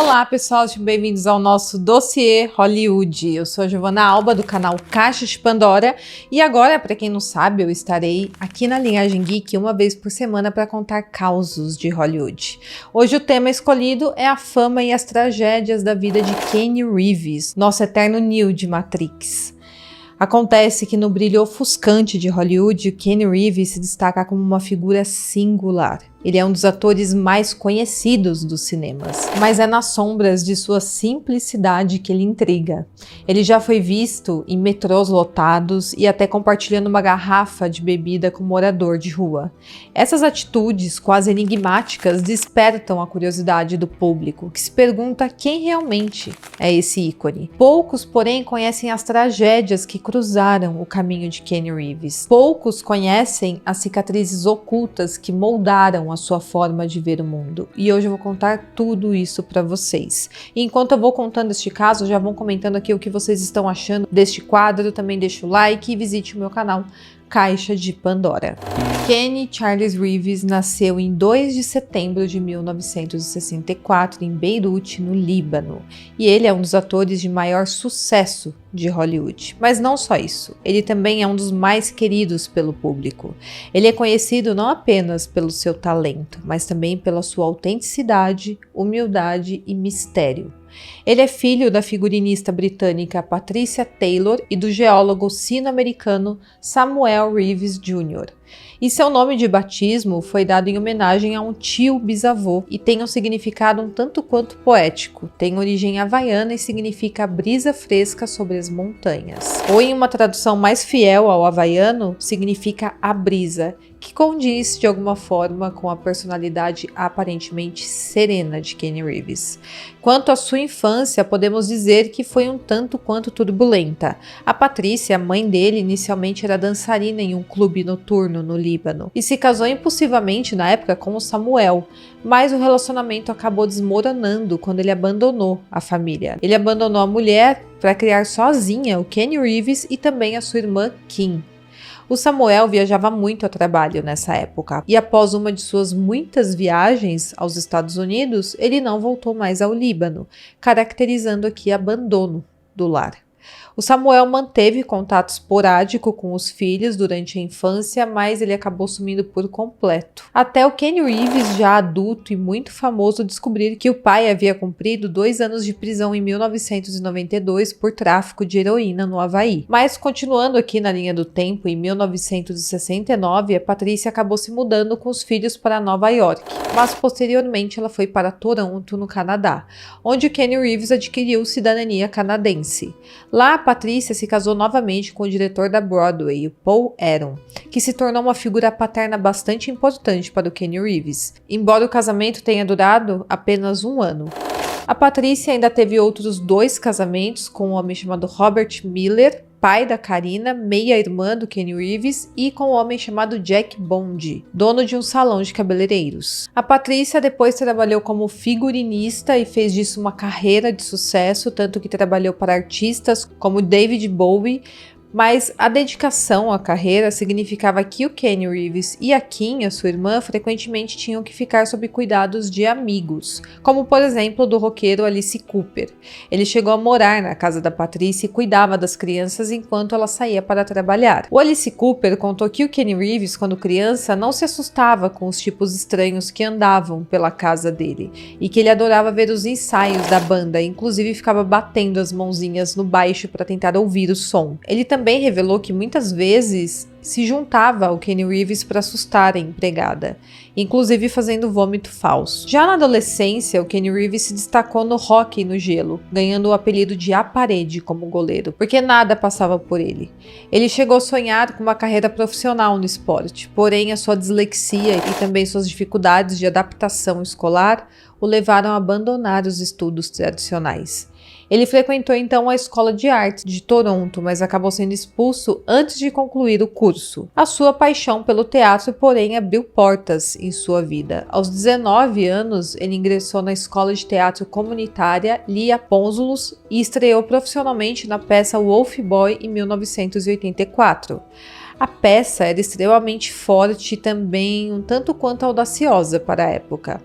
Olá pessoal, sejam bem-vindos ao nosso dossiê Hollywood. Eu sou a Giovana Alba do canal Caixa de Pandora e agora, para quem não sabe, eu estarei aqui na Linhagem Geek uma vez por semana para contar causos de Hollywood. Hoje o tema escolhido é a fama e as tragédias da vida de Keanu Reeves, nosso eterno Neo de Matrix. Acontece que no brilho ofuscante de Hollywood, o Keanu Reeves se destaca como uma figura singular. Ele é um dos atores mais conhecidos dos cinemas, mas é nas sombras de sua simplicidade que ele intriga. Ele já foi visto em metrôs lotados e até compartilhando uma garrafa de bebida com um morador de rua. Essas atitudes quase enigmáticas despertam a curiosidade do público, que se pergunta quem realmente é esse ícone. Poucos, porém, conhecem as tragédias que cruzaram o caminho de Keanu Reeves. Poucos conhecem as cicatrizes ocultas que moldaram a sua forma de ver o mundo. E hoje eu vou contar tudo isso para vocês. E enquanto eu vou contando este caso, já vão comentando aqui o que vocês estão achando deste quadro. Também deixa o like e visite o meu canal Caixa de Pandora. Kenny Charles Reeves nasceu em 2 de setembro de 1964 em Beirute, no Líbano, e ele é um dos atores de maior sucesso de Hollywood. Mas não só isso, ele também é um dos mais queridos pelo público. Ele é conhecido não apenas pelo seu talento, mas também pela sua autenticidade, humildade e mistério. Ele é filho da figurinista britânica Patricia Taylor e do geólogo sino-americano Samuel Reeves Jr. E seu nome de batismo foi dado em homenagem a um tio bisavô e tem um significado um tanto quanto poético. Tem origem havaiana e significa brisa fresca sobre as montanhas. Ou em uma tradução mais fiel ao havaiano, significa a brisa, que condiz de alguma forma com a personalidade aparentemente serena de Keanu Reeves. Quanto à sua infância, podemos dizer que foi um tanto quanto turbulenta. A Patrícia, a mãe dele, inicialmente era dançarina em um clube noturno no Líbano e se casou impulsivamente na época com o Samuel, mas o relacionamento acabou desmoronando quando ele abandonou a família. Ele abandonou a mulher para criar sozinha o Keanu Reeves e também a sua irmã Kim. O Samuel viajava muito a trabalho nessa época e após uma de suas muitas viagens aos Estados Unidos, ele não voltou mais ao Líbano, caracterizando aqui abandono do lar. O Samuel manteve contato esporádico com os filhos durante a infância, mas ele acabou sumindo por completo. Até o Keanu Reeves, já adulto e muito famoso, descobrir que o pai havia cumprido 2 anos de prisão em 1992 por tráfico de heroína no Havaí. Mas continuando aqui na linha do tempo, em 1969, a Patrícia acabou se mudando com os filhos para Nova York, mas posteriormente ela foi para Toronto, no Canadá, onde o Keanu Reeves adquiriu cidadania canadense. Lá, a Patrícia se casou novamente com o diretor da Broadway, o Paul Aaron, que se tornou uma figura paterna bastante importante para o Keanu Reeves, embora o casamento tenha durado apenas 1 ano. A Patrícia ainda teve outros 2 casamentos com um homem chamado Robert Miller, pai da Karina, meia-irmã do Keanu Reeves, e com um homem chamado Jack Bond, dono de um salão de cabeleireiros. A Patrícia depois trabalhou como figurinista e fez disso uma carreira de sucesso, tanto que trabalhou para artistas como David Bowie, mas a dedicação à carreira significava que o Keanu Reeves e a Kim, a sua irmã, frequentemente tinham que ficar sob cuidados de amigos, como por exemplo do roqueiro Alice Cooper. Ele chegou a morar na casa da Patrícia e cuidava das crianças enquanto ela saía para trabalhar. O Alice Cooper contou que o Keanu Reeves, quando criança, não se assustava com os tipos estranhos que andavam pela casa dele e que ele adorava ver os ensaios da banda, inclusive ficava batendo as mãozinhas no baixo para tentar ouvir o som. Ele também revelou que muitas vezes se juntava ao Keanu Reeves para assustar a empregada, inclusive fazendo vômito falso. Já na adolescência, o Keanu Reeves se destacou no hóquei no gelo, ganhando o apelido de A Parede como goleiro, porque nada passava por ele. Ele chegou a sonhar com uma carreira profissional no esporte, porém a sua dislexia e também suas dificuldades de adaptação escolar o levaram a abandonar os estudos tradicionais. Ele frequentou então a Escola de Arte de Toronto, mas acabou sendo expulso antes de concluir o curso. A sua paixão pelo teatro, porém, abriu portas em sua vida. Aos 19 anos, ele ingressou na Escola de Teatro Comunitária Lia Ponsonus e estreou profissionalmente na peça Wolf Boy em 1984. A peça era extremamente forte e também um tanto quanto audaciosa para a época.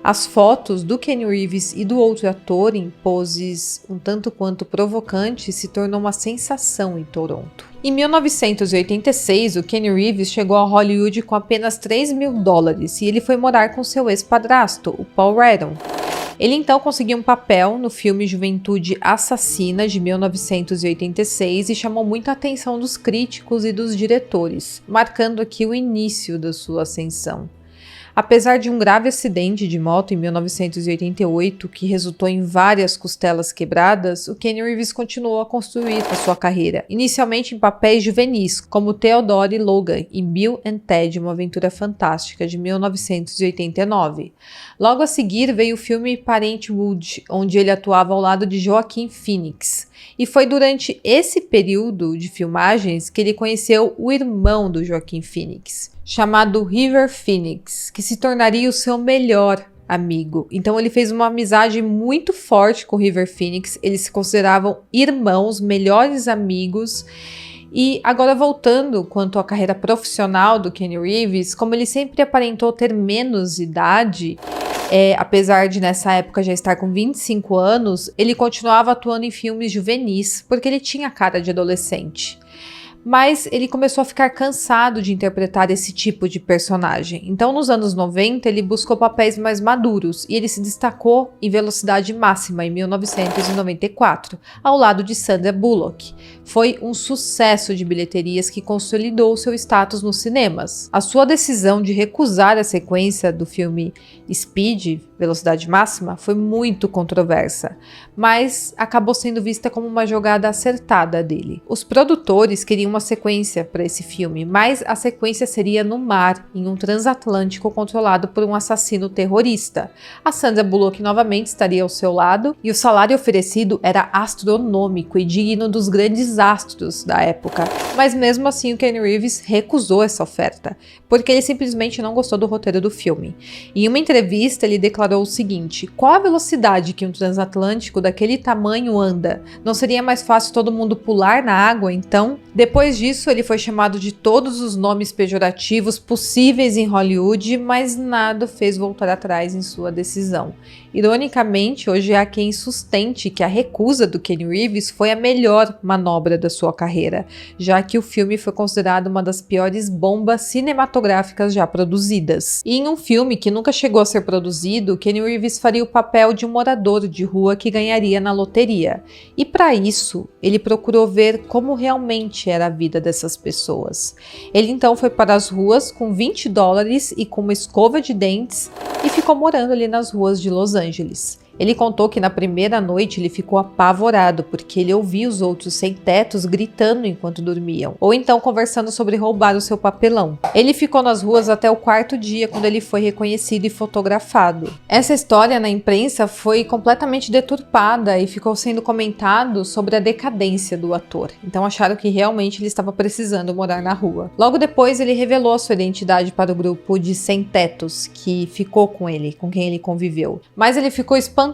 As fotos do Keanu Reeves e do outro ator em poses um tanto quanto provocantes se tornou uma sensação em Toronto. Em 1986, o Keanu Reeves chegou a Hollywood com apenas $3.000 e ele foi morar com seu ex-padrasto, o Paul Radon. Ele então conseguiu um papel no filme Juventude Assassina, de 1986, e chamou muita atenção dos críticos e dos diretores, marcando aqui o início da sua ascensão. Apesar de um grave acidente de moto em 1988, que resultou em várias costelas quebradas, o Keanu Reeves continuou a construir a sua carreira, inicialmente em papéis juvenis, como Theodore Logan em Bill and Ted, Uma Aventura Fantástica, de 1989. Logo a seguir veio o filme Parenthood, onde ele atuava ao lado de Joaquin Phoenix. E foi durante esse período de filmagens que ele conheceu o irmão do Joaquin Phoenix, chamado River Phoenix, que se tornaria o seu melhor amigo. Então ele fez uma amizade muito forte com o River Phoenix, eles se consideravam irmãos, melhores amigos. E agora voltando quanto à carreira profissional do Keanu Reeves, como ele sempre aparentou ter menos idade, apesar de nessa época já estar com 25 anos, ele continuava atuando em filmes juvenis, porque ele tinha cara de adolescente. Mas ele começou a ficar cansado de interpretar esse tipo de personagem. Então, nos anos 90, ele buscou papéis mais maduros e ele se destacou em Velocidade Máxima, em 1994, ao lado de Sandra Bullock. Foi um sucesso de bilheterias que consolidou seu status nos cinemas. A sua decisão de recusar a sequência do filme Speed, Velocidade Máxima, foi muito controversa, mas acabou sendo vista como uma jogada acertada dele. Os produtores queriam uma sequência para esse filme, mas a sequência seria no mar, em um transatlântico controlado por um assassino terrorista. A Sandra Bullock novamente estaria ao seu lado e o salário oferecido era astronômico e digno dos grandes astros da época. Mas mesmo assim o Keanu Reeves recusou essa oferta, porque ele simplesmente não gostou do roteiro do filme. Em uma entrevista ele declarou o seguinte: qual a velocidade que um transatlântico daquele tamanho anda? Não seria mais fácil todo mundo pular na água então? Depois disso, ele foi chamado de todos os nomes pejorativos possíveis em Hollywood, mas nada fez voltar atrás em sua decisão. Ironicamente, hoje há quem sustente que a recusa do Keanu Reeves foi a melhor manobra da sua carreira, já que o filme foi considerado uma das piores bombas cinematográficas já produzidas. E em um filme que nunca chegou a ser produzido, Keanu Reeves faria o papel de um morador de rua que ganharia na loteria. E para isso, ele procurou ver como realmente era a vida dessas pessoas. Ele então foi para as ruas com $20 e com uma escova de dentes e ficou morando ali nas ruas de Los Angeles. Ele contou que na primeira noite ele ficou apavorado porque ele ouvia os outros sem-tetos gritando enquanto dormiam, ou então conversando sobre roubar o seu papelão. Ele ficou nas ruas até o quarto dia, quando ele foi reconhecido e fotografado. Essa história na imprensa foi completamente deturpada e ficou sendo comentado sobre a decadência do ator. Então acharam que realmente ele estava precisando morar na rua. Logo depois ele revelou a sua identidade para o grupo de sem-tetos que ficou com ele, com quem ele conviveu. Mas ele ficou espantado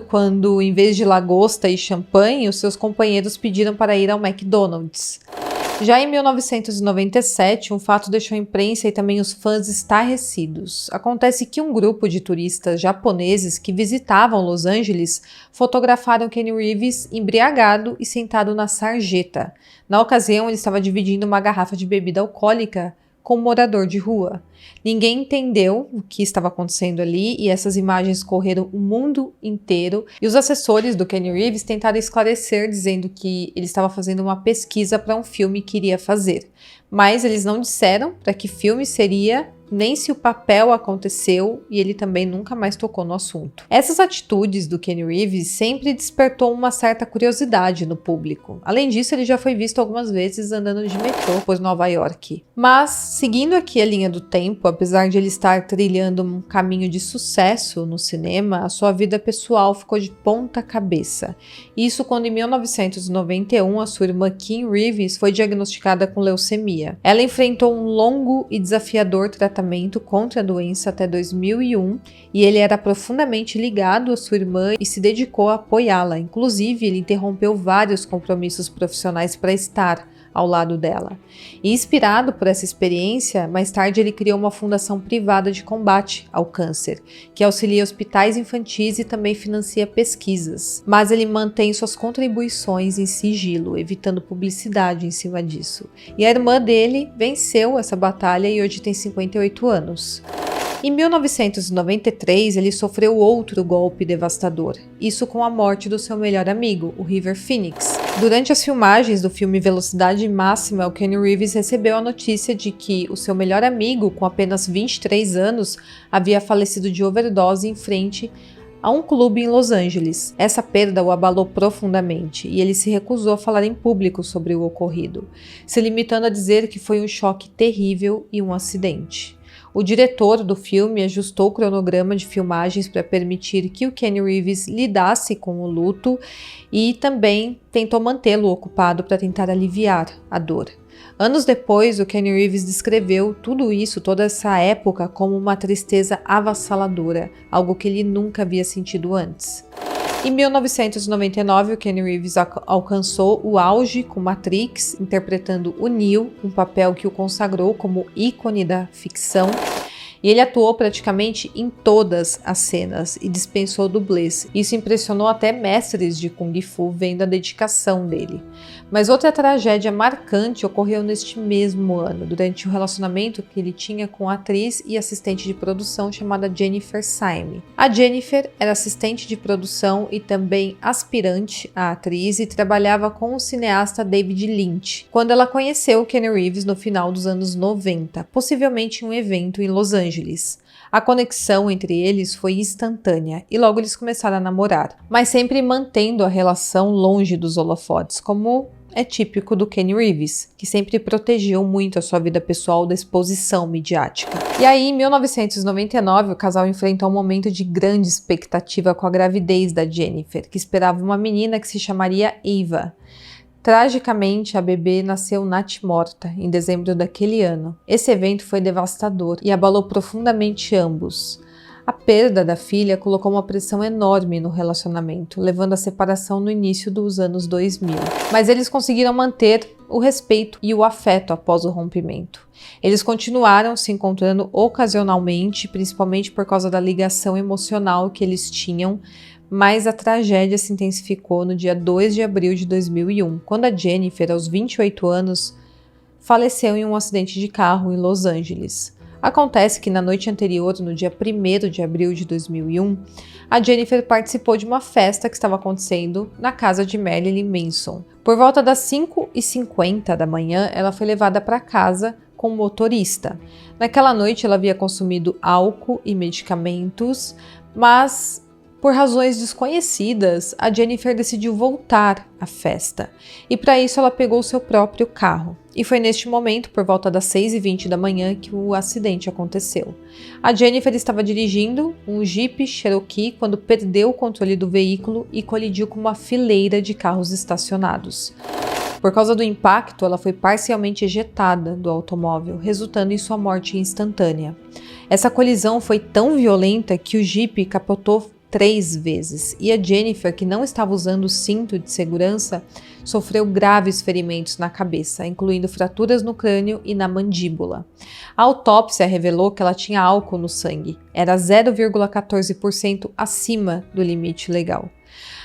quando, em vez de lagosta e champanhe, os seus companheiros pediram para ir ao McDonald's. Já em 1997, um fato deixou a imprensa e também os fãs estarrecidos. Acontece que um grupo de turistas japoneses que visitavam Los Angeles fotografaram Keanu Reeves embriagado e sentado na sarjeta. Na ocasião, ele estava dividindo uma garrafa de bebida alcoólica com um morador de rua. Ninguém entendeu o que estava acontecendo ali e essas imagens correram o mundo inteiro e os assessores do Keanu Reeves tentaram esclarecer dizendo que ele estava fazendo uma pesquisa para um filme que iria fazer. Mas eles não disseram para que filme seria, nem se o papel aconteceu, e ele também nunca mais tocou no assunto. Essas atitudes do Keanu Reeves sempre despertou uma certa curiosidade no público. Além disso, ele já foi visto algumas vezes andando de metrô por Nova York. Mas, seguindo aqui a linha do tempo, apesar de ele estar trilhando um caminho de sucesso no cinema, a sua vida pessoal ficou de ponta cabeça. Isso quando em 1991 a sua irmã Kim Reeves foi diagnosticada com leucemia. Ela enfrentou um longo e desafiador tratamento contra a doença até 2001 e ele era profundamente ligado à sua irmã e se dedicou a apoiá-la. Inclusive, ele interrompeu vários compromissos profissionais para estar ao lado dela. E inspirado por essa experiência, mais tarde ele criou uma fundação privada de combate ao câncer, que auxilia hospitais infantis e também financia pesquisas. Mas ele mantém suas contribuições em sigilo, evitando publicidade em cima disso. E a irmã dele venceu essa batalha e hoje tem 58 anos. Em 1993, ele sofreu outro golpe devastador, isso com a morte do seu melhor amigo, o River Phoenix. Durante as filmagens do filme Velocidade Máxima, o Keanu Reeves recebeu a notícia de que o seu melhor amigo, com apenas 23 anos, havia falecido de overdose em frente a um clube em Los Angeles. Essa perda o abalou profundamente e ele se recusou a falar em público sobre o ocorrido, se limitando a dizer que foi um choque terrível e um acidente. O diretor do filme ajustou o cronograma de filmagens para permitir que o Keanu Reeves lidasse com o luto e também tentou mantê-lo ocupado para tentar aliviar a dor. Anos depois, o Keanu Reeves descreveu tudo isso, toda essa época, como uma tristeza avassaladora, algo que ele nunca havia sentido antes. Em 1999, o Keanu Reeves alcançou o auge com Matrix, interpretando o Neo, um papel que o consagrou como ícone da ficção. E ele atuou praticamente em todas as cenas e dispensou dublês. Isso impressionou até mestres de Kung Fu vendo a dedicação dele. Mas outra tragédia marcante ocorreu neste mesmo ano, durante o relacionamento que ele tinha com a atriz e assistente de produção chamada Jennifer Syme. A Jennifer era assistente de produção e também aspirante à atriz e trabalhava com o cineasta David Lynch, quando ela conheceu Keanu Reeves no final dos anos 90, possivelmente em um evento em Los Angeles. A conexão entre eles foi instantânea e logo eles começaram a namorar, mas sempre mantendo a relação longe dos holofotes, como é típico do Keanu Reeves, que sempre protegeu muito a sua vida pessoal da exposição midiática. E aí, em 1999, o casal enfrentou um momento de grande expectativa com a gravidez da Jennifer, que esperava uma menina que se chamaria Ava. Tragicamente, a bebê nasceu natimorta em dezembro daquele ano. Esse evento foi devastador e abalou profundamente ambos. A perda da filha colocou uma pressão enorme no relacionamento, levando à separação no início dos anos 2000. Mas eles conseguiram manter o respeito e o afeto após o rompimento. Eles continuaram se encontrando ocasionalmente, principalmente por causa da ligação emocional que eles tinham, mas a tragédia se intensificou no dia 2 de abril de 2001, quando a Jennifer, aos 28 anos, faleceu em um acidente de carro em Los Angeles. Acontece que na noite anterior, no dia 1º de abril de 2001, a Jennifer participou de uma festa que estava acontecendo na casa de Marilyn Manson. Por volta das 5h50 da manhã, ela foi levada para casa com o motorista. Naquela noite, ela havia consumido álcool e medicamentos, mas por razões desconhecidas, a Jennifer decidiu voltar à festa e para isso ela pegou seu próprio carro. E foi neste momento, por volta das 6h20 da manhã, que o acidente aconteceu. A Jennifer estava dirigindo um Jeep Cherokee quando perdeu o controle do veículo e colidiu com uma fileira de carros estacionados. Por causa do impacto, ela foi parcialmente ejetada do automóvel, resultando em sua morte instantânea. Essa colisão foi tão violenta que o Jeep capotou 3 vezes, e a Jennifer, que não estava usando o cinto de segurança, sofreu graves ferimentos na cabeça, incluindo fraturas no crânio e na mandíbula. A autópsia revelou que ela tinha álcool no sangue, era 0,14% acima do limite legal,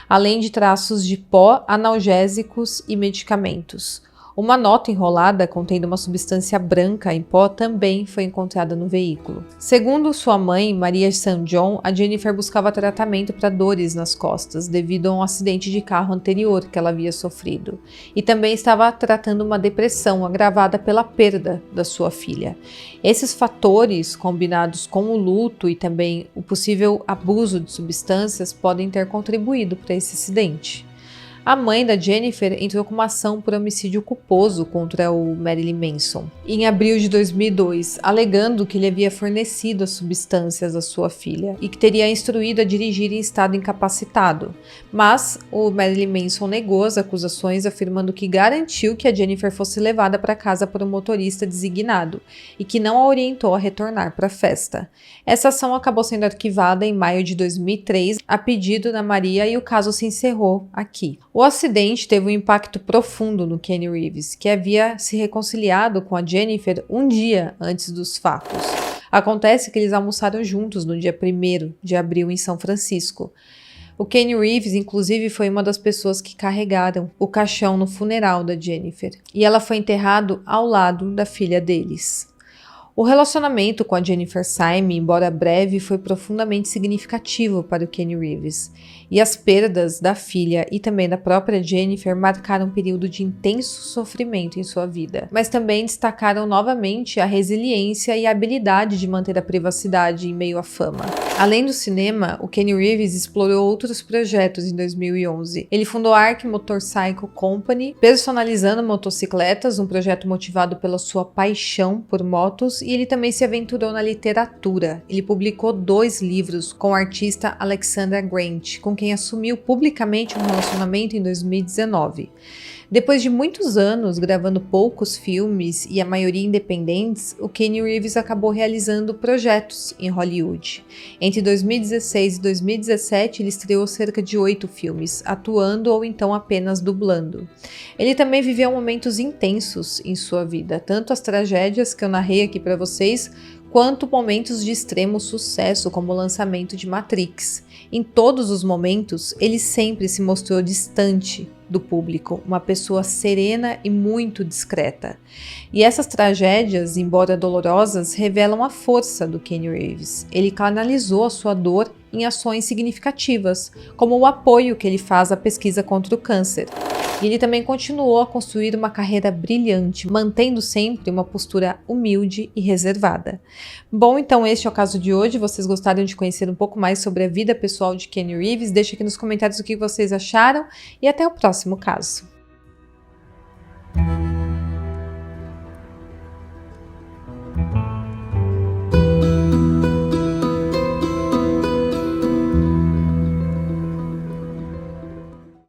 além de traços de pó, analgésicos e medicamentos. Uma nota enrolada contendo uma substância branca em pó também foi encontrada no veículo. Segundo sua mãe, Maria St. John, a Jennifer buscava tratamento para dores nas costas devido a um acidente de carro anterior que ela havia sofrido. E também estava tratando uma depressão agravada pela perda da sua filha. Esses fatores, combinados com o luto e também o possível abuso de substâncias, podem ter contribuído para esse acidente. A mãe da Jennifer entrou com uma ação por homicídio culposo contra o Marilyn Manson em abril de 2002, alegando que ele havia fornecido as substâncias à sua filha e que teria instruído a dirigir em estado incapacitado. Mas o Marilyn Manson negou as acusações, afirmando que garantiu que a Jennifer fosse levada para casa por um motorista designado e que não a orientou a retornar para a festa. Essa ação acabou sendo arquivada em maio de 2003 a pedido da Maria e o caso se encerrou aqui. O acidente teve um impacto profundo no Keanu Reeves, que havia se reconciliado com a Jennifer um dia antes dos fatos. Acontece que eles almoçaram juntos no dia 1º de abril em São Francisco. O Keanu Reeves, inclusive, foi uma das pessoas que carregaram o caixão no funeral da Jennifer, e ela foi enterrada ao lado da filha deles. O relacionamento com a Jennifer Syme, embora breve, foi profundamente significativo para o Keanu Reeves, e as perdas da filha e também da própria Jennifer marcaram um período de intenso sofrimento em sua vida, mas também destacaram novamente a resiliência e a habilidade de manter a privacidade em meio à fama. Além do cinema, o Keanu Reeves explorou outros projetos em 2011. Ele fundou a Ark Motorcycle Company, personalizando motocicletas, um projeto motivado pela sua paixão por motos, e ele também se aventurou na literatura. Ele publicou 2 livros com o artista Alexandra Grant, com quem assumiu publicamente um relacionamento em 2019. Depois de muitos anos gravando poucos filmes e a maioria independentes, o Keanu Reeves acabou realizando projetos em Hollywood. Entre 2016 e 2017, ele estreou cerca de 8 filmes, atuando ou então apenas dublando. Ele também viveu momentos intensos em sua vida, tanto as tragédias que eu narrei aqui para vocês, quanto momentos de extremo sucesso, como o lançamento de Matrix. Em todos os momentos, ele sempre se mostrou distante do público, uma pessoa serena e muito discreta. E essas tragédias, embora dolorosas, revelam a força do Keanu Reeves. Ele canalizou a sua dor em ações significativas, como o apoio que ele faz à pesquisa contra o câncer. E ele também continuou a construir uma carreira brilhante, mantendo sempre uma postura humilde e reservada. Bom, então este é o caso de hoje. Vocês gostaram de conhecer um pouco mais sobre a vida pessoal de Keanu Reeves? Deixe aqui nos comentários o que vocês acharam e até o próximo caso.